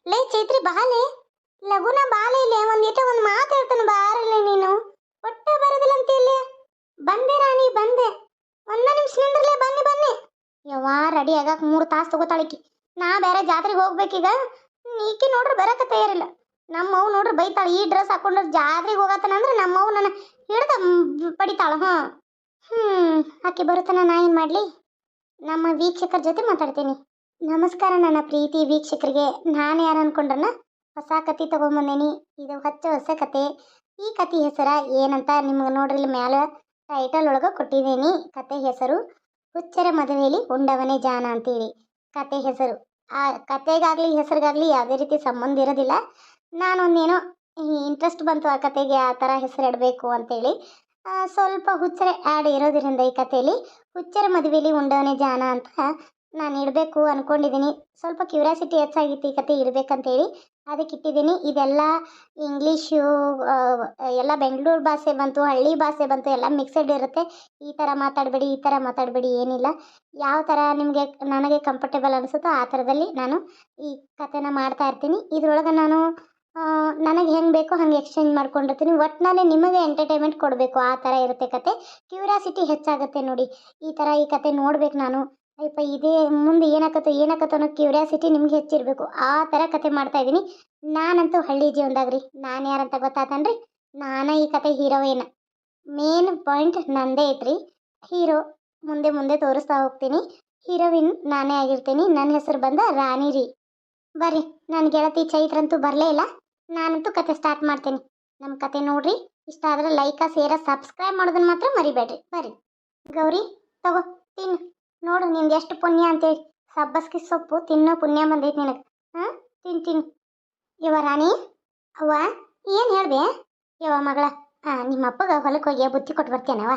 ಲೇ ಚೈತ್ರಿ ಬಾಲೆ ಲಗುನ ಬಾಲೆ ಇಲ್ಲೇ ಒಂದ್ ಮಾತು ಹೇಳ್ತಾನೆ ಬಾರಲ್ಲ ನೀನು ಒಟ್ಟ ಬರೋದಿಲ್ಲ ಅಂತ ಇಲ್ಲಿ ಬಂದೆ ರಾಣಿ ಬಂದೆ ಒಂದ ನಿಮಿಷ ನಿಂದ್ರಲೇ ಬನ್ನಿ ಬನ್ನಿ ಯವ್ವ ರೆಡಿ ಆಗಾಕ 3 ತಾಸು ತಗೋತಾಳಿಕಿ ನಾ ಬೇರೆ ಜಾತ್ರೆಗೆ ಹೋಗ್ಬೇಕೀಗ ಈಕಿ ನೋಡ್ರಿ ಬರಕ ತಯಾರಿಲ್ಲ ನಮ್ಮವ್ ನೋಡ್ರಿ ಬೈತಾಳ ಈ ಡ್ರೆಸ್ ಹಾಕೊಂಡ್ರೆ ಜಾತ್ರೆಗೆ ಹೋಗತ್ತನ ಅಂದ್ರೆ ನಮ್ಮವ್ ನನ್ನ ಹಿಡ್ದ ಪಡಿತಾಳ ಆಕಿ ಬರುತ್ತಾನ ನಾ ಏನ್ ಮಾಡ್ಲಿ ನಮ್ಮ ವೀಕ್ಷಕರ ಜೊತೆ ಮಾತಾಡ್ತೀನಿ ನಮಸ್ಕಾರ ನನ್ನ ಪ್ರೀತಿ ವೀಕ್ಷಕರಿಗೆ ನಾನು ಯಾರು ಅನ್ಕೊಂಡ್ರನ ಹೊಸ ಕತೆ ತಗೊಂಬಂದೇನಿ ಇದು ಹೊಸ ಕತೆ ಈ ಕತೆ ಹೆಸರ ಏನಂತ ನಿಮ್ಗೆ ನೋಡ್ರಿ ಇಲ್ಲಿ ಮ್ಯಾಲ ಟೈಟಲ್ ಒಳಗೆ ಕೊಟ್ಟಿದ್ದೀನಿ ಕತೆ ಹೆಸರು ಹುಚ್ಚರ ಮದುವೆಯಲ್ಲಿ ಉಂಡವನೇ ಜಾನ ಅಂತೇಳಿ ಕತೆ ಹೆಸರು ಆ ಕತೆಗಾಗ್ಲಿ ಹೆಸರಿಗಾಗ್ಲಿ ಯಾವುದೇ ರೀತಿ ಸಂಬಂಧ ಇರೋದಿಲ್ಲ ನಾನೊಂದೇನೋ ಇಂಟ್ರೆಸ್ಟ್ ಬಂತು ಆ ಕತೆಗೆ ಆ ಥರ ಹೆಸರು ಇಡಬೇಕು ಅಂತೇಳಿ ಸ್ವಲ್ಪ ಹುಚ್ಚರ ಆ್ಯಡ್ ಇರೋದ್ರಿಂದ ಈ ಕಥೆಯಲ್ಲಿ ಹುಚ್ಚರ ಮದುವೆಯಲ್ಲಿ ಉಂಡವನೇ ಜಾನ ಅಂತ ನಾನು ಇಡಬೇಕು ಅಂದ್ಕೊಂಡಿದ್ದೀನಿ ಸ್ವಲ್ಪ ಕ್ಯೂರಿಯಾಸಿಟಿ ಹೆಚ್ಚಾಗಿತ್ತು ಈ ಕತೆ ಇಡಬೇಕಂತೇಳಿ ಅದಕ್ಕೆ ಇಟ್ಟಿದ್ದೀನಿ ಇದೆಲ್ಲ ಇಂಗ್ಲೀಷು ಎಲ್ಲ ಬೆಂಗಳೂರು ಭಾಷೆ ಬಂತು ಹಳ್ಳಿ ಭಾಷೆ ಬಂತು ಎಲ್ಲ ಮಿಕ್ಸೆಡ್ ಇರುತ್ತೆ ಈ ಥರ ಮಾತಾಡಬೇಡಿ ಏನಿಲ್ಲ ಯಾವ ಥರ ನಿಮಗೆ ನನಗೆ ಕಂಫರ್ಟೇಬಲ್ ಅನಿಸುತ್ತೋ ಆ ಥರದಲ್ಲಿ ನಾನು ಈ ಕಥೆನ ಮಾಡ್ತಾ ಇರ್ತೀನಿ ಇದ್ರೊಳಗೆ ನಾನು ನನಗೆ ಹೆಂಗೆ ಬೇಕೋ ಹಂಗೆ ಎಕ್ಸ್ಚೇಂಜ್ ಮಾಡ್ಕೊಂಡಿರ್ತೀನಿ ಒಟ್ಟಿನಲ್ಲಿ ನಿಮಗೆ ಎಂಟರ್ಟೈನ್ಮೆಂಟ್ ಕೊಡಬೇಕು ಆ ಥರ ಇರುತ್ತೆ ಕತೆ ಕ್ಯೂರಿಯಾಸಿಟಿ ಹೆಚ್ಚಾಗುತ್ತೆ ನೋಡಿ ಈ ಥರ ಈ ಕತೆ ನೋಡ್ಬೇಕು ನಾನು ಅಯ್ಯಪ್ಪ ಇದೇ ಮುಂದೆ ಏನಾಕತ್ತೋ ಅನ್ನೋ ಕ್ಯೂರಿಯಾಸಿಟಿ ನಿಮ್ಗೆ ಹೆಚ್ಚಿರಬೇಕು ಆ ಥರ ಕತೆ ಮಾಡ್ತಾ ಇದ್ದೀನಿ ನಾನಂತೂ ಹಳ್ಳಿ ಜೀವನದಾಗ್ರಿ ನಾನು ಯಾರಂತ ಗೊತ್ತಾತನ್ರಿ ನಾನು ಈ ಕತೆ ಹೀರೋಯಿನ್ ಮೇನ್ ಪಾಯಿಂಟ್ ನಂದೇ ಐತ್ರಿ ಹೀರೋ ಮುಂದೆ ತೋರಿಸ್ತಾ ಹೋಗ್ತೀನಿ ಹೀರೋಯಿನ್ ನಾನೇ ಆಗಿರ್ತೀನಿ ನನ್ನ ಹೆಸರು ಬಂದ ರಾಣಿ ರೀ ಬರ್ರಿ ನನ್ನ ಗೆಳತಿ ಚೈತ್ರಂತೂ ಬರಲೇ ಇಲ್ಲ ನಾನಂತೂ ಕತೆ ಸ್ಟಾರ್ಟ್ ಮಾಡ್ತೀನಿ ನಮ್ಮ ಕತೆ ನೋಡ್ರಿ ಇಷ್ಟ ಆದ್ರೆ ಲೈಕ ಶೇರ ಸಬ್ಸ್ಕ್ರೈಬ್ ಮಾಡೋದನ್ನ ಮಾತ್ರ ಮರಿಬೇಡ್ರಿ ಬರ್ರಿ ಗೌರಿ ತಗೋ ತಿನ್ನು ನೋಡು ನಿಂದು ಎಷ್ಟು ಪುಣ್ಯ ಅಂತೇಳಿ ಸಬ್ಬಸ್ಗಿ ಸೊಪ್ಪು ತಿನ್ನೋ ಪುಣ್ಯ ಬಂದೈತಿ ನಿನಗೆ ತಿನ್ನು ಇವ ರಾಣಿ ಅವ್ವ ಏನು ಹೇಳ್ದೆ ಯವ್ವ ಮಗಳ ನಿಮ್ಮ ಅಪ್ಪಗ ಹೊಲಕ್ಕೆ ಹೋಗಿ ಬುತ್ತಿ ಕೊಟ್ಟು ಬರ್ತೇನವ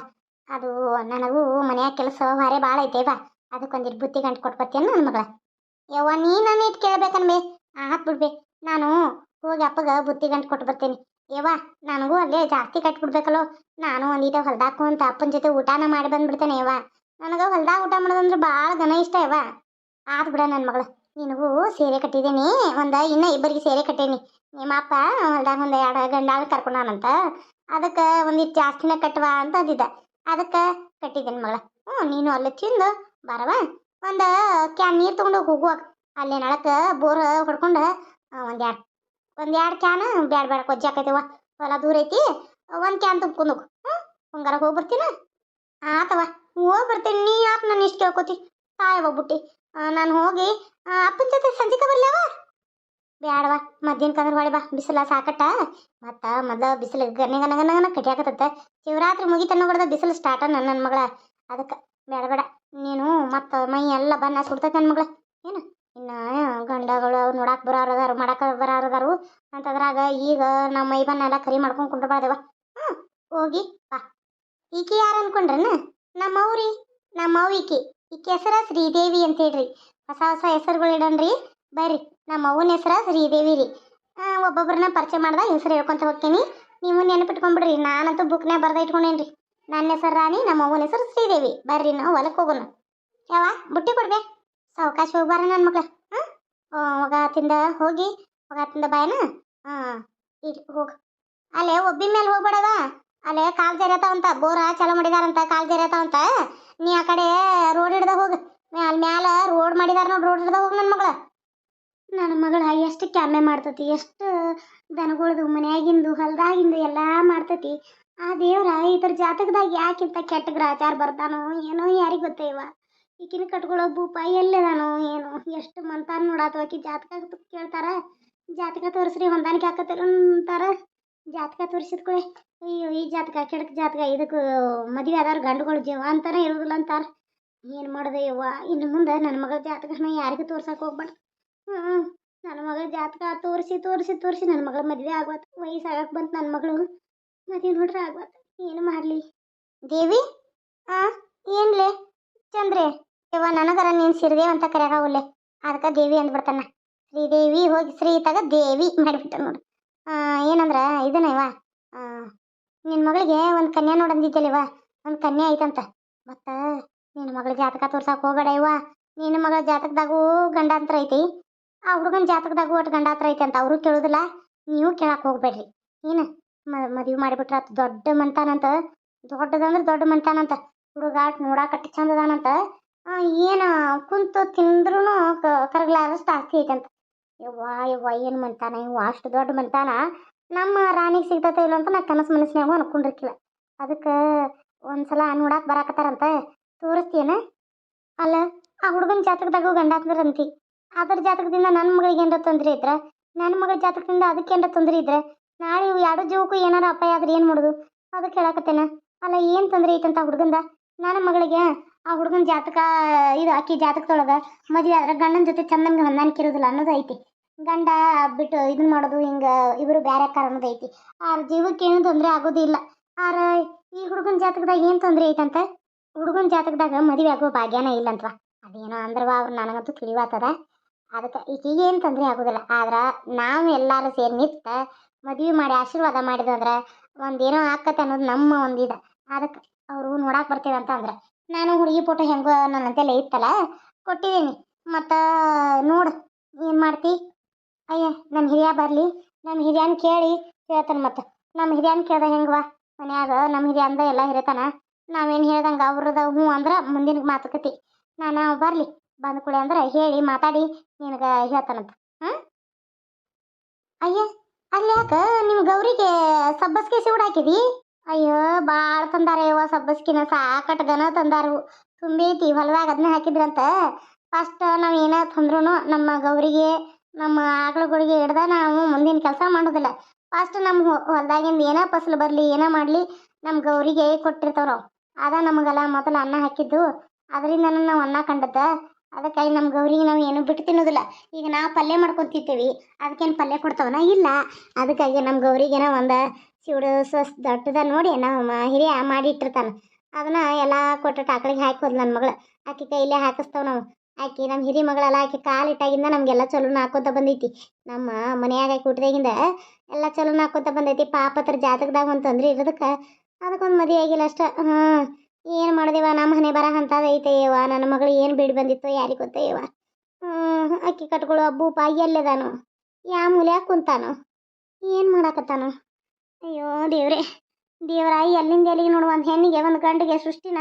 ಅದು ನನಗೂ ಮನೆಯಾಗ ಕೆಲಸ ಹೊರೆ ಭಾಳ ಐತೆವ ಅದಕ್ಕೊಂದಿಟ್ಟು ಬುತ್ತಿ ಗಂಟು ಕೊಟ್ಟು ಬರ್ತೇನೆ ನನ್ನ ಮಗಳ ಯವ್ವ ನೀ ನಾನು ಇಟ್ಟು ಕೇಳ್ಬೇಕನ್ಬೇ ಬಿಡ್ಬೇ ನಾನು ಹೋಗಿ ಅಪ್ಪಗ ಬುತ್ತಿ ಗಂಟು ಕೊಟ್ಟು ಬರ್ತೇನೆ ಯವ್ವ ನನಗೂ ಅಲ್ಲೇ ಜಾಸ್ತಿ ಕಟ್ಬಿಡ್ಬೇಕಲ್ಲೋ ನಾನು ಒಂದೀಟ ಹೊಲ್ದಾಕು ಅಂತ ಅಪ್ಪನ ಜೊತೆ ಊಟನ ಮಾಡಿ ಬಂದ್ಬಿಡ್ತೇನೆ ಯವ್ವ ನನಗೆ ಹೊಲ್ದಾಗ ಊಟ ಮಾಡೋದಂದ್ರೆ ಭಾಳ ಘನ ಇಷ್ಟ ಯವ್ವ ಆತ್ ಬಿಡ ನನ್ನ ಮಗಳು ನಿನಗೂ ಸೀರೆ ಕಟ್ಟಿದ್ದೀನಿ ಇನ್ನೂ ಇಬ್ಬರಿಗೆ ಸೀರೆ ಕಟ್ಟೀನಿ ನಿಮ್ಮ ಅಪ್ಪ ಹೊಲ್ದಾಗ ಒಂದು 2 ಗಂಡಾಳು ಕರ್ಕೊಂಡಾನಂತ ಅದಕ್ಕೆ ಒಂದಿಟ್ಟು ಜಾಸ್ತಿನ ಕಟ್ಟುವ ಅಂತ ಅಂದಿದ್ದ ಅದಕ್ಕೆ ಕಟ್ಟಿದ್ದೀನಿ ಮಗಳ ನೀನು ಅಲ್ಲಿ ತಿಂದು ಬರವ ಒಂದು ಕ್ಯಾನ್ ನೀರು ತೊಗೊಂಡು ಹೋಗುವಾಗ ಅಲ್ಲೇ ನಳಕ್ಕೆ ಬೋರ್ ಹೊಡ್ಕೊಂಡು ಒಂದೆರಡು ಕ್ಯಾನ್ ಬೇಡ ಕೊಜ್ಜಿ ಹಾಕೈತಿವ ಹೊಲ ದೂರ ಐತಿ ಒಂದು ಕ್ಯಾನ್ ತುಂಬ್ಕೊಂಡು ಹಂಗಾರ ಹೋಗಿ ಬರ್ತೀನ ಆತವ ಹೋಗಿ ಬರ್ತೀನಿ ನೀ ಯಾಕೆ ನಾನು ಇಷ್ಟು ಕೇಳ್ಕೊತಿ ತಾಯಿ ಹೋಗ್ಬಿಟ್ಟು ನಾನು ಹೋಗಿ ಅಪ್ಪನ ಜೊತೆ ಸಂಜಿಕ ಬರ್ಲವ ಬ್ಯಾಡವ ಮಧ್ಯಾಹ್ನ ಕಂದ್ರೆ ಹೊಳೆ ಬಾ ಬಿಸಿಲ ಸಾಕಟ್ಟ ಮತ್ತು ಮೊದಲು ಬಿಸಿಲು ಗನಗನಗನಗನ ಕಟ್ಟಿಯಾಕತ್ತ ಶಿವರಾತ್ರಿ ಮುಗಿತನ್ನ ಹೊಡೆದ ಬಿಸಿಲು ಸ್ಟಾರ್ಟ ನನ್ನ ಮಗಳ ಅದಕ್ಕೆ ಬೇಡ ನೀನು ಮತ್ತು ಮೈ ಎಲ್ಲ ಬನ್ನ ಸುಡ್ತೈತೆ ನನ್ನ ಮಗಳ ಏನು ಇನ್ನು ಗಂಡಗಳು ಅವ್ರು ನೋಡಕ್ಕೆ ಬರೋರದಾರು ಮಾಡಕ್ಕೆ ಬರೋರದಾರು ಅಂತದ್ರಾಗ ಈಗ ನಮ್ಮ ಮೈ ಬನ್ನ ಎಲ್ಲ ಕರಿ ಮಾಡ್ಕೊಂಡು ಕುಂಡ್ರಬಾರ್ದವ ಹೋಗಿ ಬಾ ಈಕಿ ಯಾರು ಅನ್ಕೊಂಡ್ರನ ನಮ್ಮವ್ ಈಕಿ ಹೆಸರ ಶ್ರೀದೇವಿ ಅಂತ ಹೇಳ್ರಿ ಹೊಸ ಹೆಸರುಗಳು ಇಡನ್ರಿ ಬರ್ರಿ ನಮ್ಮ ಅವ್ವನ ಹೆಸರ ಶ್ರೀದೇವಿ ರೀ ಒಬ್ಬೊಬ್ಬರನ್ನ ಪರಿಚಯ ಮಾಡ್ದ ಹೆಸರು ಹೇಳ್ಕೊಂತ ಹೋಗ್ತೀನಿ ನೀವು ನೆನಪಿಟ್ಕೊಂಡ್ಬಿಡ್ರಿ ನಾನಂತೂ ಬುಕ್ನ್ಯಾಗ ಬರ್ದ ಇಟ್ಕೊಂಡೇನ್ರಿ ನನ್ನ ಹೆಸರು ರಾಣಿ ನಮ್ಮ ಅವ್ವನ ಹೆಸರು ಶ್ರೀದೇವಿ ಬರ್ರಿ ನಾವು ಹೊಲಕ್ಕೆ ಹೋಗೋಣ ಯಾವ ಬುಟ್ಟಿ ಕೊಡ್ಬೇ ಸಾವಕಾಶ ಹೋಗ್ಬಾರ ನನ್ನ ಮಗಳ ಹೋಗಾತಿಂದ ಬಾಯನ ಹೋಗ ಅಲ್ಲೇ ಒಬ್ಬಿ ಮೇಲೆ ಹೋಗ್ಬೇಡವ ಅಲ್ಲೇ ಕಾಲ್ ಜರಿಯತಾವಂತ ಬೋರ ಚಾಲು ಮಾಡಿದಾರಂತ ಕಾಲ್ ಜರಿಯತಾವಂತ ನೀ ಆ ಕಡೆ ರೋಡ್ ಹಿಡ್ದ ಹೋಗ ಅಲ್ಲಿ ಮ್ಯಾಲ ರೋಡ್ ಮಾಡಿದಾರ ನೋಡಿ ರೋಡ್ ಹಿಡ್ದ ಹೋಗ ನನ್ನ ಮಗಳ ಎಷ್ಟು ಕ್ಯಾಮೆ ಮಾಡ್ತತಿ ಎಷ್ಟು ದನಗಳದು ಮನ್ಯಾಗಿಂದು ಹೊಲ್ದಾಗಿಂದು ಎಲ್ಲ ಮಾಡ್ತತಿ ಆ ದೇವ್ರ ಇದ್ರ ಜಾತಕದಾಗ ಯಾಕಿಂತ ಕೆಟ್ಟ ಗ್ರಾಚಾರ ಬರ್ತಾನೋ ಏನೋ ಯಾರಿಗೆ ಗೊತ್ತೇವ ಈಕಿನ ಕಟ್ಕೊಳ್ಳೋ ಭೂಪ ಎಲ್ಲದಾನೋ ಏನೋ ಎಷ್ಟು ಮಂತಾನ ನೋಡಾತು ಆಕಿ ಜಾತಕ ಕೇಳ್ತಾರ ಜಾತಕ ತೋರಿಸ್ರಿ ಹೊಂದಾಣಿಕೆ ಹಾಕತ್ತಾರ ಅಂತಾರ ಜಾತಕ ತೋರಿಸಿದ್ಕೊಳ್ಳೆ ಅಯ್ಯೋ ಈ ಜಾತಕ ಕೆಡಕ್ ಜಾತಕ ಇದಕ್ಕೆ ಮದುವೆ ಆದವ್ರು ಗಂಡುಗಳು ಜೀವ ಅಂತಾನೆ ಇರೋದಿಲ್ಲ ಅಂತಾರ ಏನು ಮಾಡೋದು ಯವ್ವ ಇನ್ನು ಮುಂದೆ ನನ್ನ ಮಗಳ ಜಾತಕನ ಯಾರಿಗೂ ತೋರ್ಸಕ್ಕೆ ಹೋಗ್ಬಾರ್ದು ನನ್ನ ಮಗಳ ಜಾತಕ ತೋರಿಸಿ ನನ್ನ ಮಗಳ ಮದುವೆ ಆಗ್ಬಾರ್ದು ವಯಸ್ಸಾಗಕ್ಕೆ ಬಂತು ನನ್ನ ಮಗಳು ಮದುವೆ ನೋಡ್ರೆ ಆಗ್ಬಾರ್ದು ಏನು ಮಾಡಲಿ ದೇವಿ ಏನ್ಲೇ ಚಂದ್ರೆ ಯವ್ವ ನನಗರ ನೀನು ಸಿರಿದೇವ್ ಅಂತ ಕರೆಯಾಗವಲ್ಲೆ ಅದಕ್ಕೆ ದೇವಿ ಅಂದ್ಬಿಡ್ತಾನ ಶ್ರೀದೇವಿ ಹೋಗಿ ಶ್ರೀ ತಗ ದೇವಿ ಮಾಡಿಬಿಟ್ಟ ನೋಡು ಏನಂದ್ರೆ ಇದನ್ನವ ನಿನ್ನ ಮಗಳಿಗೆ ಒಂದು ಕನ್ಯಾ ನೋಡಂದಿದ್ದಲ್ಲವ ಒಂದು ಕನ್ಯಾ ಐತಂತ ಮತ್ತು ನಿನ್ನ ಮಗಳ ಜಾತಕ ತೋರ್ಸಕ್ಕೆ ಹೋಗಬೇಡ ಇವ ನಿನ್ನ ಮಗಳ ಜಾತಕದಾಗೂ ಗಂಡಾಂತರ ಐತಿ ಆ ಹುಡುಗನ ಜಾತಕದಾಗ ಒಟ್ಟು ಗಂಡ ಹತ್ರ ಐತೆ ಅಂತ ಅವರು ಕೇಳೋದಿಲ್ಲ, ನೀವು ಕೇಳಕ್ಕೆ ಹೋಗ್ಬೇಡ್ರಿ. ಏನು ಮದುವೆ ಮಾಡಿಬಿಟ್ರ ಆತು, ದೊಡ್ಡ ಮಂತಾನಂತ, ದೊಡ್ಡದಂದ್ರೆ ದೊಡ್ಡ ಮಂತಾನಂತ. ಹುಡುಗ ನೋಡಾಕಟ್ಟು ಚಂದ ಅದಾನಂತ. ಏನು ಕುಂತು ತಿಂದ್ರೂ ಕರಗ್ಲಾರಷ್ಟು ಆಸ್ತಿ ಐತಂತ. ಯವ್ವಾ ಯವ್ವ ಏನು ಮಂತಾನ ಇವು, ಅಷ್ಟು ದೊಡ್ಡ ಮಂತಾನ ನಮ್ಮ ರಾಣಿಗೆ ಸಿಗ್ತೈತೆ ಇಲ್ಲ ಅಂತ ನಾ ಕನಸು ಮನಸ್ಸಿನಾಗೂ ಅನ್ಕೊಂಡಿರ್ಕಿಲ್ಲ. ಅದಕ್ಕೆ ಒಂದ್ಸಲ ನೋಡಾಕ್ ಬರಾಕತ್ತಾರಂತ, ತೋರಿಸ್ತೀನ? ಅಲ್ಲ, ಆ ಹುಡುಗನ ಜಾತಕದಾಗೂ ಗಂಡ ಹಾಕ್ತಾರಂತಿ. ಅದ್ರ ಜಾತಕದಿಂದ ನನ್ನ ಮಗಳಿಗೆ ಏನಾರ ತೊಂದರೆ ಇದ್ರೆ, ನನ್ನ ಮಗಳ ಜಾತಕದಿಂದ ಅದಕ್ಕೆ ಏನಾರ ತೊಂದರೆ ಇದ್ರೆ, ನಾಳೆ ಇವು ಎರಡು ಜೀವಕ್ಕೂ ಏನಾರ ಅಪಾಯ ಆದ್ರೆ ಏನು ಮಾಡೋದು? ಅದಕ್ಕೆ ಹೇಳಕತ್ತೇನೆ. ಅಲ್ಲ, ಏನು ತೊಂದರೆ ಐತಂತ ಹುಡುಗಂದ? ನನ್ನ ಮಗಳಿಗೆ ಆ ಹುಡುಗನ ಜಾತಕ ಇದು ಆಕಿ ಜಾತಕದೊಳಗೆ ಮದುವೆ ಆದ್ರೆ ಗಂಡನ ಜೊತೆ ಚಂದಂಗೆ ಹೊಂದಾಣಿಕೆ ಇರೋದಿಲ್ಲ ಅನ್ನೋದು ಐತಿ. ಗಂಡ ಬಿಟ್ಟು ಇದನ್ನ ಮಾಡೋದು ಹಿಂಗೆ ಇವರು ಬೇರೆ ಅನ್ನೋದು ಐತಿ. ಆ ಜೀವಕ್ಕೆ ಏನು ತೊಂದರೆ ಆಗೋದಿಲ್ಲ. ಆರ ಈ ಹುಡುಗನ ಜಾತಕದಾಗ ಏನು ತೊಂದರೆ ಐತಂತ? ಹುಡುಗನ ಜಾತಕದಾಗ ಮದುವೆ ಆಗೋ ಭಾಗ್ಯನೇ ಇಲ್ಲಂತವ. ಅದೇನೋ ಅಂದ್ರವ ಅವ್ರು ನನಗಂತೂ ತಿಳಿವಾತದ. ಅದಕ್ಕೆ ಈಗೀಗ ಏನು ತೊಂದರೆ ಆಗೋದಿಲ್ಲ. ಆದ್ರೆ ನಾವು ಎಲ್ಲರೂ ಸೇರಿ ನಿಂತು ಮದುವೆ ಮಾಡಿ ಆಶೀರ್ವಾದ ಮಾಡಿದಂದ್ರೆ ಒಂದೇನೋ ಆಕತ್ತೆ ಅನ್ನೋದು ನಮ್ಮ ಒಂದಿದೆ. ಅದಕ್ಕೆ ಅವರು ನೋಡಕ್ಕೆ ಬರ್ತೇವೆ ಅಂತ ಅಂದ್ರೆ ನಾನು ಹುಡುಗಿ ಫೋಟೋ ಹೆಂಗೋ ನನ್ನಂತೆಲ್ಲ ಇತ್ತಲ್ಲ ಕೊಟ್ಟಿದ್ದೀನಿ. ಮತ್ತು ನೋಡು ಏನು ಮಾಡ್ತಿ? ಅಯ್ಯ, ನಮ್ಮ ಹಿರಿಯ ಬರಲಿ, ನಮ್ಮ ಹಿರಿಯನ ಕೇಳಿ ಹೇಳ್ತಾನೆ. ಮತ್ತು ನಮ್ಮ ಹಿರಿಯನ ಕೇಳ್ದ ಹೆಂಗವ ಮನ್ಯಾಗ ನಮ್ಮ ಹಿರಿಯ ಅಂದ ಎಲ್ಲ ಹಿರಿತಾನ. ನಾವೇನು ಹೇಳ್ದಂಗೆ ಅವ್ರದ ಹ್ಞೂ ಅಂದ್ರೆ ಮುಂದಿನ ಮಾತುಕತೆ. ನಾನು ಬರಲಿ, ಬಂದು ಕುಳಿ ಅಂದ್ರೆ ಹೇಳಿ ಮಾತಾಡಿ ನಿನಗೆ ಹೇಳ್ತಾನಂತ. ಹಾಂ, ಅಯ್ಯ ಅಲ್ಲಿ ಯಾಕೆ ನಿಮ್ಮ ಗೌರಿಗೆ ಸಬ್ಬಸ್ಗೆ ಸಿವುಡ್ ಹಾಕಿದಿ? ಅಯ್ಯೋ ಭಾಳ ತಂದಾರ ಯವ್ವ, ಸಬ್ಬಸ್ಕಿನ ಸಾಕಟ್ಟು ಗನ ತಂದಾರು. ತುಂಬೈತಿ ಹೊಲದಾಗ ಅದನ್ನ ಹಾಕಿದ್ರಂತ. ಫಸ್ಟ್ ನಾವು ಏನೇ ತಂದ್ರೂ ನಮ್ಮ ಗೌರಿಗೆ ನಮ್ಮ ಆಕಳುಗಳಿಗೆ ಹಿಡ್ದ ನಾವು ಮುಂದಿನ ಕೆಲಸ ಮಾಡೋದಿಲ್ಲ. ಫಸ್ಟ್ ನಮ್ಮ ಹೊಲದಾಗಿಂದ ಏನೋ ಫಸಲು ಬರಲಿ ಏನೋ ಮಾಡಲಿ ನಮ್ಮ ಗೌರಿಗೆ ಕೊಟ್ಟಿರ್ತಾವ ನಾವು. ಅದ ನಮಗೆಲ್ಲ ಮೊದಲು ಅನ್ನ ಹಾಕಿದ್ದು, ಅದರಿಂದ ನಾವು ಅನ್ನ ಕಂಡದ್ದ. ಅದಕ್ಕಾಗಿ ನಮ್ಮ ಗೌರಿಗೆ ನಾವು ಏನು ಬಿಟ್ಟು ತಿನ್ನೋದಿಲ್ಲ. ಈಗ ನಾವು ಪಲ್ಯ ಮಾಡ್ಕೊತಿರ್ತೀವಿ, ಅದಕ್ಕೇನು ಪಲ್ಯ ಕೊಡ್ತಾವನ? ಇಲ್ಲ. ಅದಕ್ಕಾಗಿ ನಮ್ಮ ಗೌರಿಗೇನೋ ಒಂದು ಸಿವುಡು ದೊಡ್ಡದ ನೋಡಿ ನಮ್ಮ ಹಿರಿಯ ಮಾಡಿ ಇಟ್ಟಿರ್ತಾನೆ. ಅದನ್ನ ಎಲ್ಲ ಕೊಟ್ಟು ಆಕಳಿಗೆ ಹಾಕಿ ಹೋದ್ ನನ್ನ ಮಗಳು. ಆಕೆ ಕೈಲೇ ಹಾಕಿಸ್ತಾವ ನಾವು. ಆಕಿ ನಮ್ಮ ಹಿರಿ ಮಗಳೆಲ್ಲ ಆಕೆ ಕಾಲಿಟ್ಟಾಗಿಂದ ನಮಗೆಲ್ಲ ಚಲೋನ ಹಾಕೋತ ಬಂದೈತಿ. ನಮ್ಮ ಮನೆಯಾಗ ಕೂಟಿದಾಗಿಂದ ಎಲ್ಲ ಚಲೋನ ಹಾಕೋತ ಬಂದೈತಿ. ಪಾಪತ್ರ ಜಾತಕದಾಗ ಒಂದು ತೊಂದರೆ ಇರೋದಕ್ಕೆ ಅದಕ್ಕೊಂದು ಮದುವೆ ಆಗಿಲ್ಲ ಅಷ್ಟ. ಹಾಂ, ಏನು ಮಾಡಿದೆವ, ನಮ್ಮ ಮನೆ ಬರ ಅಂತದೈತೆಯವ. ನನ್ನ ಮಗಳು ಏನು ಬೇಡಿ ಬಂದಿತ್ತೋ ಯಾರಿಗೆ ಗೊತ್ತೇಯವ. ಅಕ್ಕಿ ಕಟ್ಕೊಳ್ಳೋ ಅಬ್ಬೂಪ ಎಲ್ಲದಾನು, ಯಾವ ಮೂಲ್ಯಾಗ ಕುಂತಾನು, ಏನು ಮಾಡಾಕತ್ತಾನು? ಅಯ್ಯೋ ದೇವ್ರೆ, ದೇವರಾಯಿ ಎಲ್ಲಿಂದ ಎಲ್ಲಿಗೆ ನೋಡು, ಒಂದು ಹೆಣ್ಣಿಗೆ ಒಂದು ಗಂಡಿಗೆ ಸೃಷ್ಟಿನ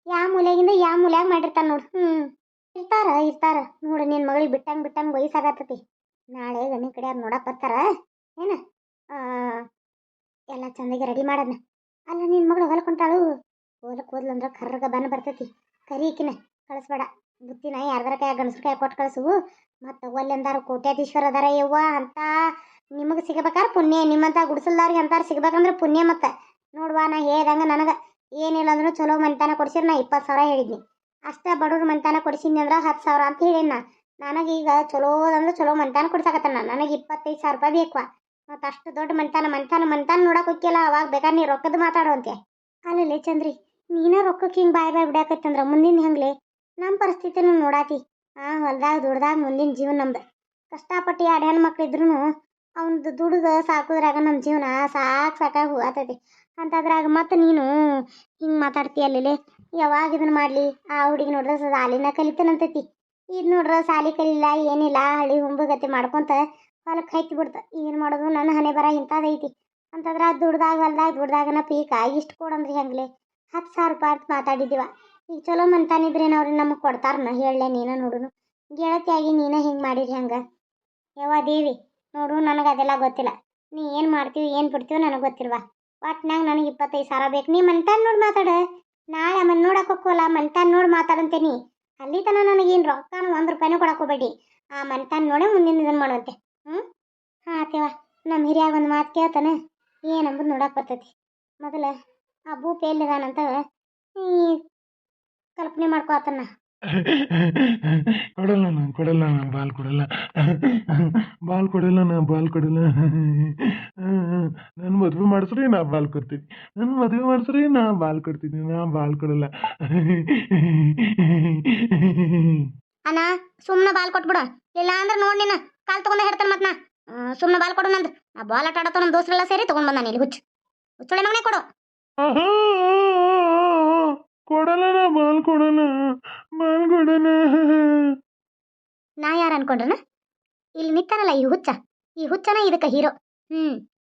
ಯಾವ ಮೂಲೆಗಿಂದ ಯಾವ ಮೂಲ್ಯಾಗ ಮಾಡಿರ್ತಾನೆ ನೋಡು. ಇರ್ತಾರ ನೋಡು. ನಿನ್ನ ಮಗಳಿಗೆ ಬಿಟ್ಟಂಗೆ ವಯಸ್ಸಾಗತ್ತತಿ. ನಾಳೆ ಗಂಡಿನ ಕಡೆ ಅವ್ರು ನೋಡಕ್ಕೆ ಬರ್ತಾರ ಏನು? ಎಲ್ಲ ಚಂದಾಗಿ ರೆಡಿ ಮಾಡೋಣ. ಅಲ್ಲ, ನಿನ್ನ ಮಗಳು ಹೊಲ್ಕೊಂಟಾಳು. ಹೊಲಕ್ಕೆ ಹೋದ್ಲಂದ್ರೆ ಕರ್ರಗ ಬನ್ನ ಬರ್ತೈತಿ. ಕರಿಕಿನ ಕಳಿಸ್ಬೇಡ. ಬುತ್ತಿನ ಯಾರ್ದಾರ ಕೈ ಗಣಸ್ರ ಕೈ ಕೊಟ್ಟು ಕಳಿಸು. ಮತ್ತು ಒಲ್ಲೆಂದಾರ ಕೋಟ್ಯಾಧೀಶ್ವರ ಅದಾರ ಯವ್ವ ಅಂತ ನಿಮಗೆ ಸಿಗಬೇಕಾದ್ರೆ ಪುಣ್ಯ. ನಿಮ್ಮಂತ ಗುಡಿಸಲ್ದವ್ರಿಗೆ ಅಂತಾರು ಸಿಗ್ಬೇಕಂದ್ರೆ ಪುಣ್ಯ. ಮತ್ತು ನೋಡುವ, ನಾ ಹೇಳ್ದಂಗೆ ನನಗೆ ಏನಿಲ್ಲ ಅಂದ್ರೂ ಚಲೋ ಮನೆತನ ಕೊಡ್ಸಿರಿ. ನಾ 20,000 ಹೇಳಿದ್ನಿ ಅಷ್ಟೇ. ಬಡವ್ರ ಮನೆತನ ಕೊಡಿಸಿದ್ನಿ ಅಂದ್ರೆ 10,000 ಅಂತ ಹೇಳಿನ. ನನಗೀಗ ಚಲೋದಂದ್ರೆ ಚಲೋ ಮನೆತನ ಕೊಡ್ಸಕತ್ತಾನ. ನನಗೆ 25,000 ರೂಪಾಯಿ ಬೇಕು. ಮತ್ತು ಅಷ್ಟು ದೊಡ್ಡ ಮನೆತನ ನೋಡಕ್ಕೆ ಹೋಗ್ಯಲ್ಲ, ಅವಾಗ ಬೇಕಾದ್ರೆ ನೀ ರೊಕ್ಕದ ಮಾತಾಡುವಂತೆ. ಅಲ್ಲಲ್ಲೇ ಚಂದ್ರಿ, ನೀನ ರೊಕ್ಕಕ್ಕೆ ಹಿಂಗೆ ಬಾಯ್ ಬಿಡಾಕತ್ತಂದ್ರೆ ಮುಂದಿನ ಹೆಂಗ್ಲೆ? ನಮ್ಮ ಪರಿಸ್ಥಿತಿನೂ ನೋಡಾತಿ. ಹೊಲ್ದಾಗ ದುಡ್ದಾಗ ಮುಂದಿನ ಜೀವನ ನಮ್ದು. ಕಷ್ಟಪಟ್ಟು 2 ಹೆಣ್ಣು ಮಕ್ಳಿದ್ರು ಅವ್ನದು ದುಡ್ದು ಸಾಕೋದ್ರಾಗ ನಮ್ಮ ಜೀವನ ಸಾಕಾಗಿ ಹೋಗತೈತಿ. ಅಂತದ್ರಾಗ ಮತ್ತು ನೀನು ಹಿಂಗೆ ಮಾತಾಡ್ತೀಯಲ್ಲೇ. ಯಾವಾಗ ಇದನ್ನು ಮಾಡಲಿ? ಆ ಹುಡುಗಿ ನೋಡ್ರೆ ಸಾಲಿನ ಕಲಿತಾನಂತೈತಿ. ಇದು ನೋಡ್ರೆ ಸಾಲಿ ಕಲಿಲ್ಲ ಏನಿಲ್ಲ, ಹಳ್ಳಿ ಹುಂಬಗತಿ ಮಾಡ್ಕೊತ ಹೊಲಕ್ಕೆ ಹೈತಿ ಬಿಡ್ತ. ಏನು ಮಾಡೋದು? ನನ್ನ ಹಣೆ ಬರ ಇಂಥದೈತಿ. ಅಂತಂದ್ರೆ ಹೊಲ್ದಾಗ ದುಡ್ದಾಗನ ಪೀಕ ಇಷ್ಟು ಕೊಡಂದ್ರಿ ಹೆಂಗ್ಲೆ? 10,000 ರೂಪಾಯಿ ಅಂತ ಮಾತಾಡಿದ್ದೀವ. ಈಗ ಚಲೋ ಮಂತಾನಿದ್ರೇನು ಅವ್ರಿಗೆ ನಮಗೆ ಕೊಡ್ತಾರನ? ಹೇಳಲೆ ನೀನು ನೋಡುನು. ಗೆಳತಿಯಾಗಿ ನೀನು ಹಿಂಗೆ ಮಾಡಿರಿ ಹೆಂಗೆ? ಯವ್ವ ದೇವಿ ನೋಡು, ನನಗೆ ಅದೆಲ್ಲ ಗೊತ್ತಿಲ್ಲ. ನೀ ಏನು ಮಾಡ್ತೀವಿ ಏನು ಬಿಡ್ತೀವಿ ನನಗೆ ಗೊತ್ತಿಲ್ವ. ಒಟ್ನಾಗ ನನಗೆ 25,000 ಬೇಕು. ನೀ ಮಂತಾನ ನೋಡಿ ಮಾತಾಡ. ನಾಳೆ ಆಮೇಲೆ ನೋಡಕ್ಕೆ ಹೋಗೋಲ್ಲ, ಮಂತಾನ ನೋಡಿ ಮಾತಾಡಂತೇನಿ. ಅಲ್ಲಿ ತನಕ ನನಗೇನು ರೊಕ್ಕನ 1 ರೂಪಾಯಿನೂ ಕೊಡಕ್ಕೆ ಹೋಗ್ಬೇಡಿ. ಆ ಮಂತಾನ ನೋಡೇ ಮುಂದಿನ ಇದನ್ನು ಮಾಡುವಂತೆ. ಹಾಂ ಆತೇವ. ನಮ್ಮ ಹಿರಿಯಾಗ ಒಂದು ಮಾತು ಕೇಳ್ತಾನೆ, ಏನಂಬುದು ನೋಡಕ್ಕೆ ಬರ್ತೈತಿ. ಮೊದಲು ಆ ಭೂಪಿ ಎಲ್ಲಿದಾನಂತ ಕಲ್ಪನೆ ಮಾಡ್ಕೋತನ. ಕೊಡಲ್ಲ ನಾ ಬಾಲ್ ಕೊಡಲ್ಲ. ನನ್ನ ಮದುವೆ ಮಾಡಿಸ್ರಿ ನಾ ಬಾಲ್ ಕೊಡ್ತೀನಿ. ನಾ ಬಾಲ್ ಕೊಡಲ್ಲ. ಅಣ್ಣ ಸುಮ್ಮನೆ ಬಾಲ್ ಕೊಟ್ಬಿಡು. ಇಲ್ಲ ಅಂದ್ರೆ ನೋಡಿ ನೀನು ಕಾಲ್ ತಗೊಂಡ ಹೇಳ್ತಾನೆ. ಮತ್ತೆ ಸುಮ್ಮನೆ ಬಾಲ್ ಕೊಡು. ನಂದು ನಾ ಬಾಲ್ ಆಟ ಆಡತ್ತೋ ನಮ್ಮ ದೋಸ್ತರೆಲ್ಲ ಸೇರಿ ತೊಗೊಂಡು ಬಂದಾನೆ ಇಲ್ಲಿ ಹುಚ್ಚೊಳೆ ಮಗನೇ ಕೊಡು. ಕೊಡಲ್ಲ ನಾ ಬಾಲ್ ಕೊಡಲ್ಲ. ನಾ ಯಾರು ಅನ್ಕೊಂಡ್ರನ? ಇಲ್ಲಿ ನಿಂತಾನಲ್ಲ ಈ ಹುಚ್ಚನ ಇದಕ್ಕೆ ಹೀರೋ.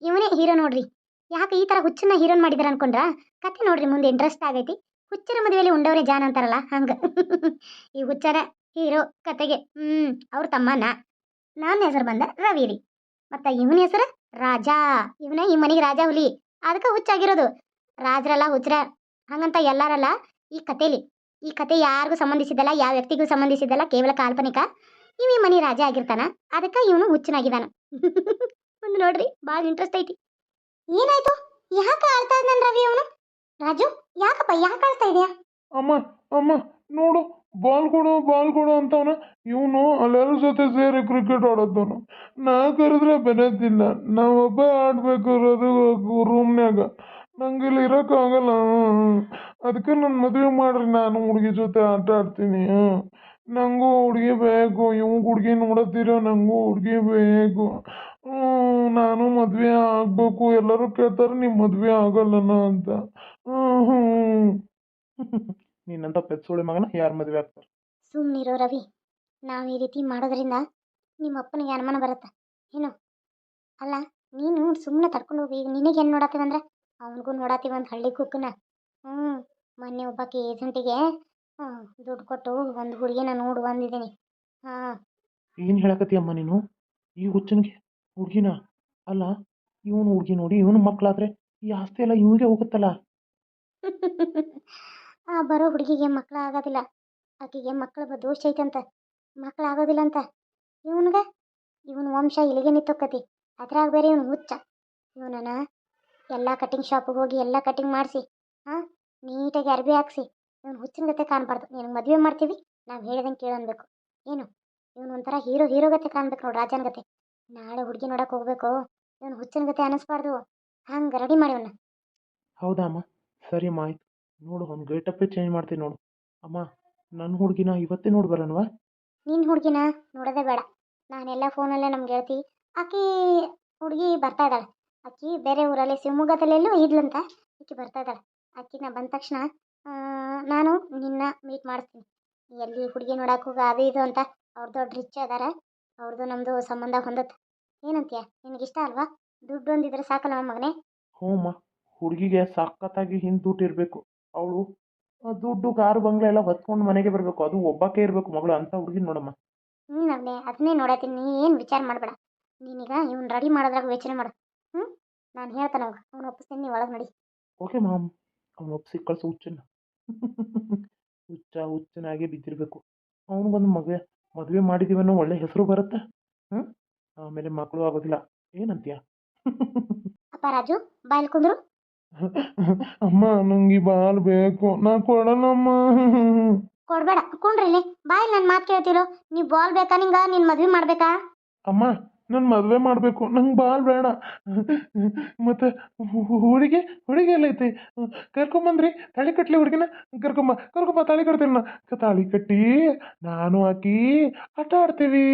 ಇವನೇ ಹೀರೋ ನೋಡ್ರಿ. ಯಾಕೆ ಈ ತರ ಹುಚ್ಚನ್ನ ಹೀರೋನ್ ಮಾಡಿದಾರ ಅನ್ಕೊಂಡ್ರ? ಕತೆ ನೋಡ್ರಿ ಮುಂದೆ ಇಂಟ್ರೆಸ್ಟ್ ಆಗೈತಿ. ಹುಚ್ಚರ ಮದುವೆಯಲ್ಲಿ ಉಂಡವರೇ ಜಾನ್ ಅಂತಾರಲ್ಲ ಹಂಗ. ಈ ಹುಚ್ಚರ ಹೀರೋ ಕತೆಗೆ ಅವ್ರ ತಮ್ಮನ. ನನ್ನ ಹೆಸರು ಬಂದ ರವಿ ರೀ. ಮತ್ತ ಇವನ ಹೆಸರು ರಾಜಾ. ಇವನೇ ಈ ಮನೆಗೆ ರಾಜ ಹುಲಿ. ಅದಕ್ಕೆ ಹುಚ್ಚಾಗಿರೋದು. ರಾಜರಲ್ಲ ಹುಚ್ಚರ ಹಂಗಂತ ಎಲ್ಲಾರಲ್ಲ ಈ ಕತೆಲಿ. ಈ ಕತೆ ಯಾರಿಗೂ ಸಂಬಂಧಿಸಿದಲ್ಲ, ಯಾವ ವ್ಯಕ್ತಿಗೂ ಸಂಬಂಧಿಸಿದಲ್ಲ, ಕೇವಲ ಕಾಲ್ಪನಿಕ. ಈ ಮನಿ ರಾಜ ಆಗಿರ್ತಾನ, ಅದಕ್ಕೆ ಇವನು ಹುಚ್ಚನಾಗಿದ್ದಾನ. ಮುಂದೆ ನೋಡ್ರಿ ಭಾಳ ಇಂಟ್ರೆಸ್ಟ್ ಐತಿ. ಏನಾಯ್ತು? ಯಾಕೆ ಆಳ್ತಾ ಇದ್ದಾನ ರವಿ ಅವನು? ರಾಜು ಯಾಕಪ್ಪ ಯಾಕೆ ಆಳ್ತಾ ಇದೆಯಾ? ಅಮ್ಮ ಅಮ್ಮ ನೋಡು, ಬಾಲ್ ಕೊಡು ಅಂತವನ. ಇವನು ಅಲ್ಲೆಲ್ಲ ಜೊತೆ ಸೇರಿ ಕ್ರಿಕೆಟ್ ಆಡೋದವನು. ನಾ ಕರೆದ್ರೆ ಬೆರೆದಿಲ್ಲ. ನಾವೊಬ್ಬ ಆಡ್ಬೇಕು ರೂಮ್ನ್ಯಾಗ. ನಂಗೆ ಇಲ್ಲಿ ಇರೋಕ್ಕಾಗಲ್ಲ. ಅದಕ್ಕೆ ನನ್ನ ಮದುವೆ ಮಾಡ್ರಿ, ನಾನು ಹುಡುಗಿ ಜೊತೆ ಆಟ ಆಡ್ತೀನಿ. ನನಗೂ ಹುಡುಗಿ ಬೇಕು. ಇವ್ ಹುಡುಗಿ ನೋಡತ್ತೀರ, ನನಗೂ ಹುಡುಗಿ ಬೇಕು. ನಾನು ಮದುವೆ ಆಗ್ಬೇಕು. ಎಲ್ಲರೂ ಕೇಳ್ತಾರೆ ನಿಮ್ಮ ಮದುವೆ ಆಗಲ್ಲನ ಅಂತ. ನೀನಂತ ಪೆಚ್ಚೋಳಿ ಮಗನ ಯಾರು ಮದುವೆ ಆಗ್ತಾರೆ? ಸುಮ್ಮನಿರೋ ರವಿ. ನಾವು ಈ ರೀತಿ ಮಾಡೋದ್ರಿಂದ ನಿಮ್ಮ ಅಪ್ಪನಿಗೆ ಅನುಮಾನ ಬರುತ್ತೆ ಏನು? ಅಲ್ಲ ನೀನು ಸುಮ್ಮನೆ ತಡ್ಕೊಂಡು ಹೋಗಿ. ಈಗ ನಿನಗೇನು ನೋಡತ್ತೀವಂದ್ರೆ ಅವನಿಗೂ ನೋಡತ್ತೀವಿ ಒಂದು ಹಳ್ಳಿ ಕುಕ್ಕನ. ಮೊನ್ನೆ ಒಬ್ಬಾಕಿ ಏಜೆಂಟಿಗೆ ದುಡ್ಡು ಕೊಟ್ಟು ಒಂದು ಹುಡುಗಿನ ನೋಡಿ ಬಂದಿದ್ದೀನಿ. ಏನು ಹೇಳಕತ್ತೀಯಮ್ಮ ನೀನು? ಈ ಹುಚ್ಚನಿಗೆ ಹುಡುಗಿನ? ಅಲ್ಲ, ಇವನು ಹುಡುಗಿ ನೋಡಿ ಇವನು ಮಕ್ಕಳಾದ್ರೆ ಈ ಆಸ್ತಿ ಎಲ್ಲ ಇವನಿಗೆ ಹೋಗುತ್ತಲ್ಲ. ಆ ಬರೋ ಹುಡುಗಿಗೆ ಮಕ್ಕಳು ಆಗೋದಿಲ್ಲ. ಆಕೆಗೆ ಮಕ್ಕಳ ದೋಷ ಐತಂತ, ಮಕ್ಕಳು ಆಗೋದಿಲ್ಲ ಅಂತ. ಇವನ ವಂಶ ಇಲ್ಲಿಗೆ ನಿಂತೋಕತಿ. ಅದ್ರಾಗ ಬೇರೆ ಇವನು ಹುಚ್ಚ. ಇವನನ್ನ ಎಲ್ಲ ಕಟಿಂಗ್ ಶಾಪಿಗೆ ಹೋಗಿ ಎಲ್ಲ ಕಟಿಂಗ್ ಮಾಡಿಸಿ ನೀಟಾಗಿ ಅರ್ಬಿ ಹಾಕ್ಸಿ ಇವನು ಹುಚ್ಚಿನ ಗತೆ ಕಾಣಬಾರ್ದು. ನಿನಗೆ ಮದುವೆ ಮಾಡ್ತೀವಿ, ನಾವು ಹೇಳ್ದಂಗೆ ಕೇಳನ್ಬೇಕು. ಏನು ಇವನು ಒಂಥರ ಹೀರೋ ಗತೆ ಕಾಣ್ಬೇಕು ನೋಡಿ, ರಾಜನ ಗತೆ. ನಾಳೆ ಹುಡುಗಿ ನೋಡಕ್ಕೆ ಹೋಗ್ಬೇಕು, ಇವನು ಹುಚ್ಚಿನ ಗತೆ ಅನ್ನಿಸ್ಬಾರ್ದು. ಹಂಗೆ ರೆಡಿ ಮಾಡಿ ಅವನ್ನ. ಹೌದಾ ಅಮ್ಮ? ಸರಿ ಅಮ್ಮ, ಆಯ್ತು. ನೋಡು, ಅವ್ನು ಗೇಟಪ್ಪೇ ಚೇಂಜ್ ಮಾಡ್ತೀನಿ ನೋಡು. ಅಮ್ಮ, ನನ್ನ ಹುಡುಗಿನ ಇವತ್ತೇ ನೋಡಿ ಬರೋಣವಾ? ನಿನ್ನ ಹುಡುಗಿನ ನೋಡೋದೇ ಬೇಡ. ನಾನೆಲ್ಲ ಫೋನಲ್ಲೇ ನಮ್ಗೆ ಹೇಳ್ತಿ. ಆಕಿ ಹುಡುಗಿ ಬರ್ತಾ ಇದ್ದಾಳೆ. ಆಕಿ ಬೇರೆ ಊರಲ್ಲಿ ಶಿವಮೊಗ್ಗದಲ್ಲೆಲ್ಲೂ ಇದ್ಲಂತ. ಆಕಿ ಬರ್ತಾ ಇದ್ದಾಳೆ. ಆಕಿನ ಬಂದ ತಕ್ಷಣ ನಾನು ನಿನ್ನ ಮೀಟ್ ಮಾಡಿಸ್ತೀನಿ. ಎಲ್ಲಿ ಹುಡುಗಿ ನೋಡಕ್ಕೆ ಹೋಗ ಅದು ಇದು ಅಂತ. ಅವ್ರು ದೊಡ್ಡ ರಿಚ್ ಅದಾರ. ಅವ್ರದ್ದು ನಮ್ಮದು ಸಂಬಂಧ ಹೊಂದತ್ತೆ. ಏನಂತೀಯ? ನಿನಗಿಷ್ಟ ಅಲ್ವಾ? ದುಡ್ಡು ಒಂದಿದ್ರೆ ಸಾಕಲ್ಲ ಮಗನೇ. ಹ್ಞೂ ಅಮ್ಮ, ಹುಡುಗಿಗೆ ಸಖತ್ತಾಗಿ ಹಿಂದೆ ದುಡ್ಡು ಇರಬೇಕು. ಅವಳು ದುಡ್ಡು ಕಾರು ಬಂಗ್ಲೆ ಎಲ್ಲ ಹೊತ್ಕೊಂಡು ಮನೆಗೆ ಬರಬೇಕು. ಅದು ಒಬ್ಬಾಕೆ ಇರಬೇಕು ಮಗಳು ಅಂತ ಹುಡುಗಿ ನೋಡಮ್ಮ. ಅವನೇ ಅದನ್ನೇ ನೋಡತ್ತೀನಿ. ನೀ ಏನು ವಿಚಾರ ಮಾಡಬೇಡ. ನೀನೀಗ ಇವ್ನು ರೆಡಿ ಮಾಡೋದ್ರಾಗ ಯೋಚನೆ ಮಾಡು. ನಾನು ಹೇಳ್ತಾನೆ ಅವಾಗ ಅವ್ನು ಒಪ್ಪಿಸ್ತೀನಿ. ನೀವು ಒಳಗೆ ನಡಿ. Okay ma'am. ಅವ್ನು ಒಪ್ಪಿಸಿ ಕಳಿಸು ಹುಚ್ಚನ್ನ. ಹುಚ್ಚನಾಗೆ ಬಿದ್ದಿರಬೇಕು. ಅವನಿಗೊಂದು ಮದುವೆ ಮಾಡಿದೀವನ್ನೋ ಒಳ್ಳೆ ಹೆಸರು ಬರುತ್ತೆ. ಆಮೇಲೆ ಮಕ್ಕಳು ಆಗೋದಿಲ್ಲ. ಏನಂತೀಯ? ಅಪ್ಪ ರಾಜು ಬಾಯಲ್ಲಿ ಕುಂದ್ರು. ಅಮ್ಮ, ನಂಗೆ ಬಾಲ್ ಬೇಕು. ನಾ ಕೊಡಲ್ಲಮ್ಮ. ಕೊಡ್ಬೇಡ, ಕುಂಡ್ರಿ ಇಲ್ಲಿ. ಬಾಯಲ್ಲಿ ನನ್ನ ಮಾತು ಕೇಳ್ತಿರೋ? ನೀವು ಬಾಲ್ ಬೇಕಾ ನಿಂಗೆ? ನಿನ್ನ ಮದುವೆ ಮಾಡಬೇಕಾ? ಅಮ್ಮ, ನನ್ನ ಮದುವೆ ಮಾಡಬೇಕು. ನಂಗೆ ಬಾಲ್ ಬೇಡ. ಮತ್ತು ಹುಡುಗಿ ಎಲ್ಲೈತಿ? ಕರ್ಕೊಂಬಂದ್ರಿ? ತಾಳಿ ಕಟ್ಟಲಿ ಹುಡುಗಿನ? ಕರ್ಕೊಂಬ ತಾಳಿ ಕಟ್ತೀನಿ ನಾ. ತಾಳಿ ಕಟ್ಟಿ ನಾನು ಆಕಿ ಆಟ ಆಡ್ತೀವಿ.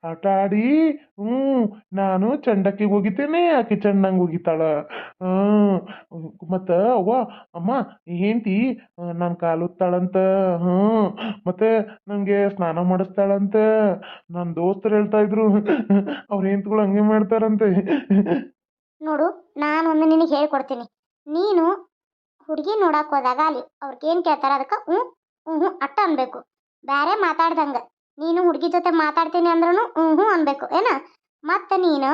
ಆಟ ಆಡಿ ನಾನು ಚಂಡಕ್ಕಿಗೆ ಹೋಗಿದ್ದೇನೆ, ಆಕಿ ಚಂಡಂಗೆ ಹೋಗಿತ್ತಾಳ. ಮತ್ತು ಅವ್ವ ಅಮ್ಮ ಹೆಂಡ್ತಿ ನಾನು ಕಾಲುತ್ತಾಳಂತ. ಮತ್ತೆ ನನಗೆ ಸ್ನಾನ ಮಾಡಿಸ್ತಾಳಂತ. ನನ್ನ ದೋಸ್ತರು ಹೇಳ್ತಾ ಇದ್ರು, ಅವ್ರ ಹೆಂಡ್ತಿಗಳು ಹಂಗೆ ಮಾಡ್ತಾರಂತೆ. ನೋಡು, ನಾನು ಒಂದು ನಿನಗೆ ಹೇಳ್ಕೊಡ್ತೀನಿ. ನೀನು ಹುಡುಗಿ ನೋಡಕ್ಕೆ ಹೋದಾಗ ಅಲ್ಲಿ ಅವ್ರಿಗೇನು ಕೇಳ್ತಾರೆ ಅದಕ್ಕೆ ಅಟ್ಟ ಅನ್ಬೇಕು. ಬೇರೆ ಮಾತಾಡ್ದಂಗೆ. ನೀನು ಹುಡುಗಿ ಜೊತೆ ಮಾತಾಡ್ತೀನಿ ಅಂದ್ರೂ ಅನ್ಬೇಕು ಏನ. ಮತ್ತೆ ನೀನು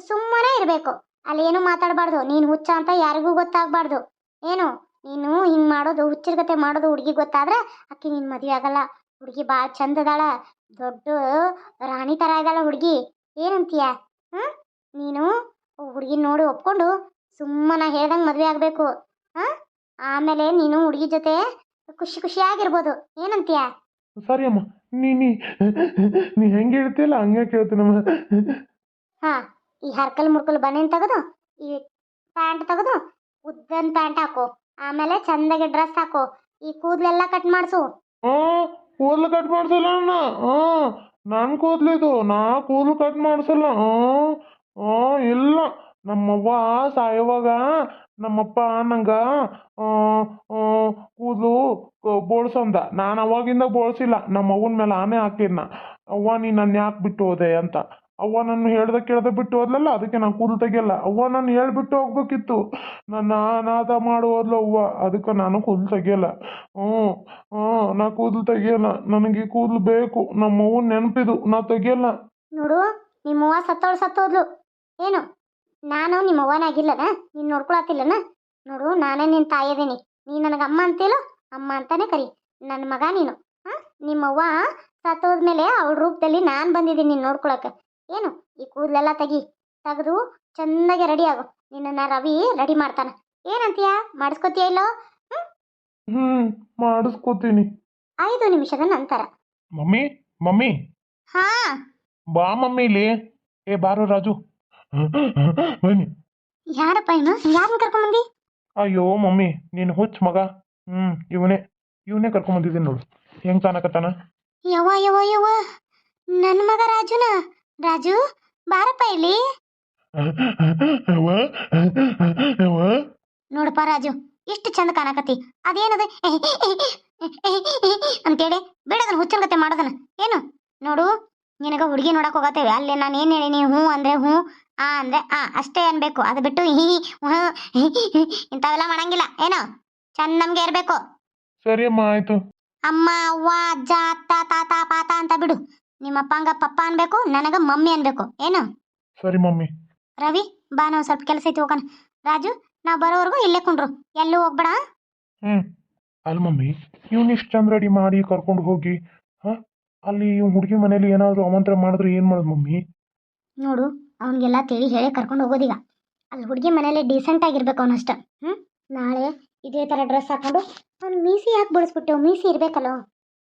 ಸುಮ್ಮನೆ ಇರಬೇಕು. ಅಲ್ಲಿ ಏನು ಮಾತಾಡಬಾರ್ದು. ನೀನು ಹುಚ್ಚ ಅಂತ ಯಾರಿಗೂ ಗೊತ್ತಾಗಬಾರ್ದು. ಏನು ನೀನು ಹಿಂಗೆ ಮಾಡೋದು, ಹುಚ್ಚರ ಗತೆ ಮಾಡೋದು ಹುಡುಗಿ ಗೊತ್ತಾದ್ರೆ ಅಕ್ಕಿ ನಿನ್ನ ಮದುವೆ ಆಗಲ್ಲ. ಹುಡುಗಿ ಭಾಳ ಚಂದ ಅದಾಳ, ದೊಡ್ಡ ರಾಣಿ ಥರ ಇದ್ದಾಳ ಹುಡುಗಿ. ಏನಂತೀಯ? ನೀನು ಹುಡುಗಿ ನೋಡಿ ಒಪ್ಕೊಂಡು ಸುಮ್ಮನೆ ಹೇಳ್ದಂಗೆ ಮದುವೆ ಆಗಬೇಕು. ಆಮೇಲೆ ನೀನು ಹುಡುಗಿ ಜೊತೆ ಖುಷಿಯಾಗಿರ್ಬೋದು. ಏನಂತೀಯ? ಸರಿ ಅಮ್ಮ, ನೀ ಹೆಂಗೆ ಹೇಳ್ತೀಯಲ್ಲ ಹಂಗೆ ಕೇಳ್ತೀನಮ್ಮ. ಈ ಹರ್ಕಲ್ ಮುರ್ಕಲ್ ಬನೇನ್ ತೆಗೆದು, ಈ ಪ್ಯಾಂಟ್ ತೆಗೆದು ಉದ್ದನ್ ಪ್ಯಾಂಟ್ ಹಾಕು. ಆಮೇಲೆ ಚಂದಾಗಿ ಡ್ರೆಸ್ ಹಾಕು. ಈ ಕೂದಲೆಲ್ಲ ಕಟ್ ಮಾಡಿಸು. ಕೂದಲು ಕಟ್ ಮಾಡಿಸಲ್ಲ ಅಣ್ಣ. ನನ್ನ ಕೂದಲಿದು, ನಾ ಕೂದಲು ಕಟ್ ಮಾಡಿಸಲ್ಲ. ಇಲ್ಲ, ನಮ್ಮವ್ವ ಸಾಯುವಾಗ ನಮ್ಮಪ್ಪ ನಂಗೆ ಕೂದಲು ಬೋಳ್ಸಂದ. ನಾನು ಅವಾಗಿಂದ ಬೋಳ್ಸಿಲ್ಲ. ನಮ್ಮವ್ವನ ಮೇಲೆ ಆನೆ ಹಾಕಿದ್ನ. ಅವ್ವ ನೀ ನನ್ನ ಯಾಕೆ ಬಿಟ್ಟು ಹೋದೆ ಅಂತ. ಅವ್ವ ನನ್ನ ಹೇಳ್ದೆ ಕೇಳ್ದೆ ಬಿಟ್ಟು ಹೋದ್ಲಲ್ಲ, ಅದಕ್ಕೆ ನಾನು ಕೂದಲು ತೆಗಿಯಲ್ಲ. ಅವ್ವ ನಾನು ಹೇಳ್ಬಿಟ್ಟು ಹೋಗ್ಬೇಕಿತ್ತು, ನನ್ನ ಅನಾಥ ಮಾಡಿ ಹೋದ್ಲು ಅವ್ವ, ಅದಕ್ಕೆ ನಾನು ಕೂದಲು ತೆಗಿಯಲ್ಲ. ಹ್ಞೂ ಹ್ಞೂ ನಾ ಕೂದಲು ತೆಗಿಯಲ್ಲ, ನನಗೆ ಈ ಕೂದಲು ಬೇಕು, ನಮ್ಮ ಅವ್ವನ ನೆನಪಿದು, ನಾ ತೆಗಿಯಲ್ಲ. ನೋಡು, ನಿಮ್ಮವ್ವ ಸತ್ತೋಳು ಸತ್ತೋದ್ಲು. ಏನು ನಾನು ನಿಮ್ಮ ಅವ್ವನಾಗಿಲ್ಲನ? ನೀನು ನೋಡ್ಕೊಳತ್ತಿಲ್ಲನ? ನೋಡು, ನಾನೇ ನಿನ್ನ ತಾಯಿದೀನಿ. ನೀ ನನಗೆ ಅಮ್ಮ ಅಂತಿಲ್ಲ, ಅಮ್ಮ ಅಂತಾನೆ ಕರಿ. ನನ್ನ ಮಗ ನೀನು. ಹಾಂ, ನಿಮ್ಮವ್ವ ಸತ್ತೋದ್ಮೇಲೆ ಅವಳ ರೂಪದಲ್ಲಿ ನಾನು ಬಂದಿದ್ದೀನಿ ನೀನು ನೋಡ್ಕೊಳಕ್ಕೆ. ಏನು ಈ ಕೂದಲೆಲ್ಲ ತೆಗೆದು ಚೆನ್ನಾಗಿ ರೆಡಿ ಆಗು. ನಿನ್ನನ್ನು ರವಿ ರೆಡಿ ಮಾಡ್ತಾನೆ. ಏನಂತೀಯ, ಮಾಡಿಸ್ಕೊತೀಯ ಇಲ್ಲೋ? ಹ್ಞೂ ಮಾಡಿಸ್ಕೋತೀನಿ. 5 ನಿಮಿಷದ ನಂತರ. ಮಮ್ಮಿ ಮಮ್ಮಿ ಹಾ, ಬಾ ಮಮ್ಮಿ ಇಲ್ಲಿ. ಏ ಬಾರು ರಾಜು, ಬನ್ನಿ. ಯಾರಪ್ಪ ಇವನು? ಯಾರನ್ನ ಕರ್ಕೊಂಬಂದಿ? ಅಯ್ಯೋ ಮಮ್ಮಿ, ನೀನು ಹುಚ್ಚ ಮಗ. ಇವನೇ ಕರ್ಕೊಂಬಂದಿದ್ದೀನಿ ನೋಡು, ಹೆಂಗ್ ಕಾಣಕತ್ತಾನ. ಯವ್ವ ಯವ್ವ ಯವ್ವ, ನನ್ನ ಮಗ ರಾಜುನ? ರಾಜು, ಬಾರಪ್ಪ ಇಲ್ಲಿ. ನೋಡಪ್ಪ ರಾಜು, ಎಷ್ಟು ಚಂದ ಕಾಣಕತ್ತಿ. ಅದೇನದು ಅಂತೇಳಿ ಬಿಡದನ್ನ ಹುಚ್ಚನ ಕತೆ ಮಾಡೋದನ್ನ. ಏನು ನೋಡು, ನಿನಗ ಹುಡುಗಿ ನೋಡಕ್ ಹೋಗತ್ತೇವೆ ಅಲ್ಲಿ. ನಾನು ಏನು ಹೇಳಿ, ನೀವು ಹ್ಞೂ ಅಂದ್ರೆ ಹ್ಞೂ, ಆ ಅಂದ್ರೆ ಆ ಅಷ್ಟೇ ಅನ್ಬೇಕು. ಅದು ಬಿಟ್ಟು ಇಂಥವೆಲ್ಲ ಮಾಡಂಗಿಲ್ಲ. ಏನೋ ಚಂದ ನಮ್ಗೆ ಇರ್ಬೇಕು. ಸರಿ ಅಮ್ಮ, ಆಯ್ತು. ಅಮ್ಮ, ಅವ್ವ, ಅಜ್ಜ, ಅತ್ತ, ತಾತ, ಪಾತ ಅಂತ ಬಿಡು. ನಿಮ್ಮ ಅಪ್ಪಂಗ ಪಪ್ಪ ಅನ್ಬೇಕು, ನನಗ ಮಮ್ಮಿ ಅನ್ಬೇಕು. ಏನು? ಸರಿ ಮಮ್ಮಿ. ರವಿ, ಬಾ, ನಾವು ಸ್ವಲ್ಪ ಕೆಲಸ ಐತಿ, ಹೋಗೋಣ. ರಾಜು, ನಾವು ಬರೋವರೆಗೂ ಇಲ್ಲೇ ಕುಂಡ್ರು, ಎಲ್ಲೂ ಹೋಗ್ಬೇಡ. ಅಲ್ಲ ಮಮ್ಮಿ, ಇಷ್ಟು ಚಂದ ರೆಡಿ ಮಾಡಿ ಕರ್ಕೊಂಡು ಹೋಗಿ ಅಲ್ಲಿ ಹುಡುಗಿ ಮನೇಲಿ ಏನಾದ್ರು ಅಮಂತ್ರ ಮಾಡಿದ್ರೆ ಏನು ಮಾಡೋದು ಮಮ್ಮಿ? ನೋಡು, ಅವನಿಗೆಲ್ಲ ತಿಳಿ ಹೇಳಿ ಕರ್ಕೊಂಡು ಹೋಗೋದೀಗ. ಅಲ್ಲಿ ಹುಡುಗಿ ಮನೇಲಿ ಡೀಸೆಂಟ್ ಆಗಿರ್ಬೇಕು ಅವನಷ್ಟ. ನಾಳೆ ಇದೇ ಥರ ಡ್ರೆಸ್ ಹಾಕೊಂಡು ಅವ್ನು ಮೀಸಿ ಯಾಕೆ ಬಳಸ್ಬಿಟ್ಟೆವು? ಮೀಸಿ ಇರ್ಬೇಕಲ್ಲ.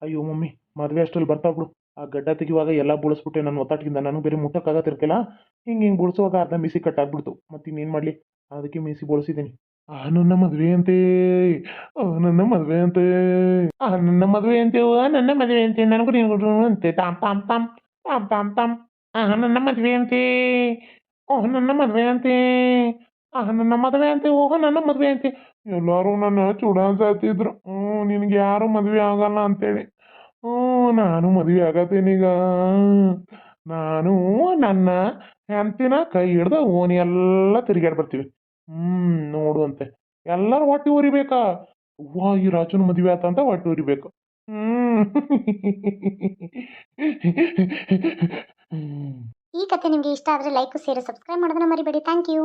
ಅಯ್ಯೋ ಮಮ್ಮಿ, ಮದುವೆ ಅಷ್ಟಲ್ಲಿ ಬರ್ತಾ ಬಿಡು. ಆ ಗಡ್ಡ ತೆಗಿಯುವಾಗ ಎಲ್ಲ ಬುಳಿಸ್ಬಿಟ್ಟೆ ನನ್ನ ಒತ್ತಾಟದಿಂದ. ನನಗೆ ಬೇರೆ ಮುಟ್ಟಕ್ಕಾಗತ್ತಿರ್ಕಿಲ್ಲ. ಹಿಂಗೆ ಬುಳಿಸುವಾಗ ಅರ್ಧ ಮೀಸಿ ಕಟ್ಟಾಗ್ಬಿಡ್ತು. ಮತ್ತೆ ಇನ್ನೇನು ಮಾಡಲಿ, ಅದಕ್ಕೆ ಮೀಸಿ ಬಳಸಿದ್ದೀನಿ. ನನ್ನ ಮದುವೆ ಅಂತೆ, ನನ್ನ ಮದುವೆ ಅಂತೆ, ನನ್ನ ಮದುವೆ ಅಂತೆ, ನನ್ನ ಮದುವೆ ಅಂತೆ, ನನಗೂ ನೀವು ಅಂತೆ, ತಾಮ್ ತಾಮ್ ತಾಮ್ ತಾಮ್ ತಾಮ್ ತಾಮ್. ನನ್ನ ಮದುವೆ ಅಂತೆ, ಓಹ್ ನನ್ನ ಮದುವೆ ಅಂತೆ, ನನ್ನ ಮದುವೆ ಅಂತೆ, ಓಹ್ ನನ್ನ ಮದುವೆ ಅಂತೆ. ಎಲ್ಲರೂ ನನ್ನ ಚುಡಾಯಿಸ್ತಿದ್ರು. ನಿನಗೆ ಯಾರು ಮದುವೆ ಆಗಲ್ಲ ಅಂತೇಳಿ. ನಾನು ಮದುವೆ ಆಗತ್ತೀನೀಗ. ನಾನು ನನ್ನ ಹೆಂಡತಿನ ಕೈ ಹಿಡ್ದು ಓಣಿ ಎಲ್ಲ ತಿರುಗಾಡಿ ಬರ್ತೀವಿ. ನೋಡು ಅಂತೆ, ಎಲ್ಲರೂ ಹೊಟ್ಟೆ ಉರಿಬೇಕಾ? ವಾ, ಈ ರಾಜನ ಮದುವೆ ಆತ ಅಂತ ಹೊಟ್ಟೆ ಉರಿಬೇಕು. ಈ ಕತೆ ನಿಮಗೆ ಇಷ್ಟ ಆದರೆ ಲೈಕ್, ಶೇರ್, ಸಬ್ಸ್ಕ್ರೈಬ್ ಮಾಡೋದನ್ನ ಮರಿಬೇಡಿ. Thank you.